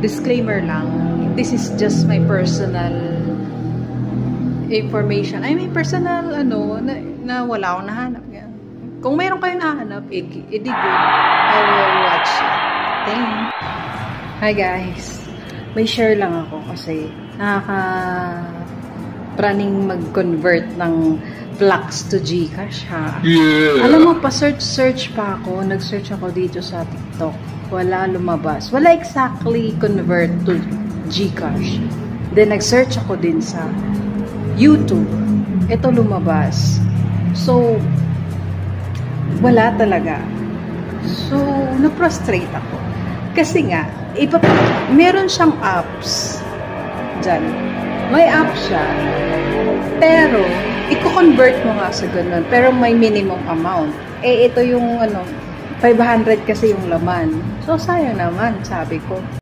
disclaimer lang, this is just my personal information. I mean, personal, na wala akong nahanap. Yan. Kung mayroon kayong nahanap, edi good. I will watch it. Thank you. Hi guys. May share lang ako kasi praning mag-convert ng Flux to Gcash, ha? Yeah. Alam mo, pa-search pa ako. Nag-search ako dito sa TikTok. Wala lumabas. Wala exactly convert to Gcash. Then, nag-search ako din sa YouTube. Ito lumabas. So, wala talaga. So, na-frustrate ako. Kasi nga, meron siyang apps dyan. May app siya. Pero, i-convert mo nga sa ganun. Pero may minimum amount. Ito yung 500 kasi yung laman. So, sayang naman, sabi ko.